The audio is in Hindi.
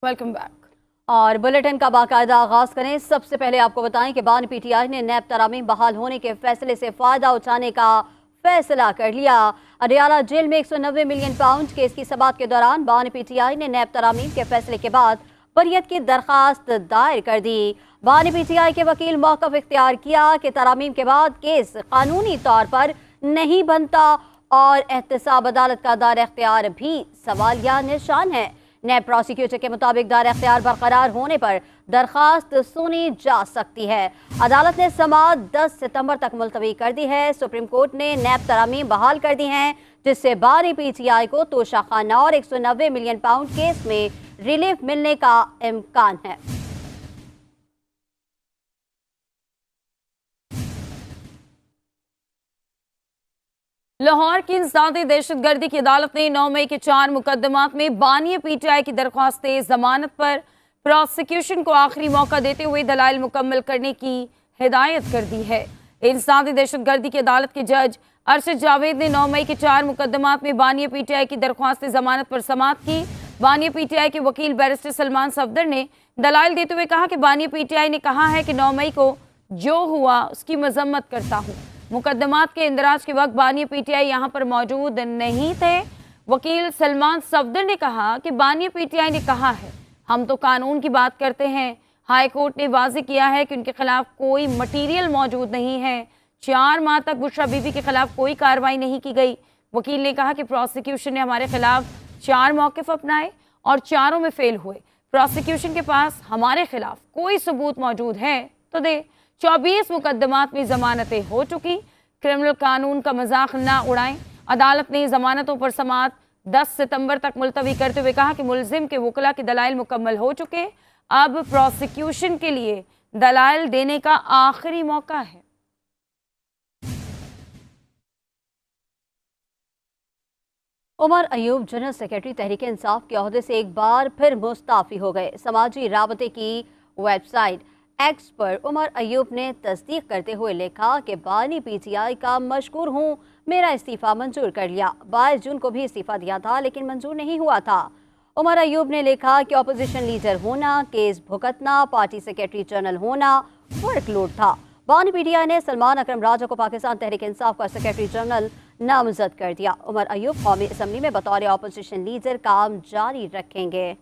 Welcome back. और बुलेटिन का बाकायदा आगाज करें। सबसे पहले आपको बताएं कि बानी पीटीआई ने नैब तरामीम बहाल होने के फैसले से फायदा उठाने का फैसला कर लिया। अडियाला जेल में 190 मिलियन पाउंड केस की समाअत के दौरान बानी पीटीआई ने नैब तरामीम के फैसले के बाद बरियत की दरखास्त दायर कर दी। बानी पीटीआई के वकील मौक़िफ़ इख्तियार किया कि तरामीम के बाद केस कानूनी तौर पर नहीं बनता और एहतसाब अदालत का दायर इख्तियार भी सवालिया निशान है। नैब प्रोसिक्यूटर के मुताबिक दायर इख्तियार बरकरार होने पर दरखास्त सुनी जा सकती है। अदालत ने समाअत 10 सितंबर तक मुलतवी कर दी है। सुप्रीम कोर्ट ने नैब तरामीम बहाल कर दी हैं, जिससे बानी पीटीआई को तोशाखाना और 190 मिलियन पाउंड केस में रिलीफ मिलने का इम्कान है। लाहौर की इंसदादी दहशतगर्दी की अदालत ने 9 मई के 4 मुकदमात में बानी पीटीआई की दरख्वास्त जमानत पर प्रोसिक्यूशन को आखिरी मौका देते हुए दलाइल मुकम्मल करने की हिदायत कर दी है। इंसदादी दहशतगर्दी की अदालत के जज अरशद जावेद ने 9 मई के 4 मुकदमात में बानी पीटीआई की दरख्वास्त जमानत पर समाअत की। बानी पीटीआई के वकील बैरिस्टर सलमान सफदर ने दलाइल देते हुए कहा कि बानी पीटीआई ने कहा है कि 9 मई को जो हुआ उसकी मजम्मत करता हूँ। मुकदमात के इंदराज के वक्त बानी पीटीआई यहाँ पर मौजूद नहीं थे। वकील सलमान सफदर ने कहा कि बानी पीटीआई ने कहा है हम तो कानून की बात करते हैं। हाई कोर्ट ने वाज़ेह किया है कि उनके खिलाफ कोई मटीरियल मौजूद नहीं है। 4 माह तक बुशरा बीबी के खिलाफ कोई कार्रवाई नहीं की गई। वकील ने कहा कि प्रोसिक्यूशन ने हमारे खिलाफ 4 मौक़िफ़ अपनाए और चारों में फेल हुए। प्रोसिक्यूशन के पास हमारे खिलाफ कोई सबूत मौजूद है तो दे। 24 मुकदमात में जमानतें हो चुकी। क्रिमिनल कानून का मजाक ना उड़ाएं। अदालत ने जमानतों पर समाअत 10 सितंबर तक मुलतवी करते हुए कहा कि मुलजिम के वकला के दलाइल मुकम्मल हो चुके, अब प्रोसिक्यूशन के लिए दलाइल देने का आखिरी मौका है। उमर अयूब जनरल सेक्रेटरी तहरीक इंसाफ के ओहदे से एक बार फिर मुस्ताफी हो गए। समाजी राबते की वेबसाइट एक्स पर उमर अयूब ने तस्दीक करते हुए लिखा कि बानी पीटीआई का मशकूर हूँ, मेरा इस्तीफ़ा मंजूर कर लिया। 22 जून को भी इस्तीफ़ा दिया था लेकिन मंजूर नहीं हुआ था। उमर अयूब ने लिखा कि अपोजिशन लीडर होना, केस भुगतना, पार्टी सेक्रेटरी जनरल होना वर्कलोड था। बानी पीटीआई ने सलमान अकरम राजा को पाकिस्तान तहरीक इंसाफ का सेक्रेटरी जनरल नामजद कर दिया। उमर अयूब कौमी असम्बली में बतौर अपोजिशन लीडर काम जारी रखेंगे।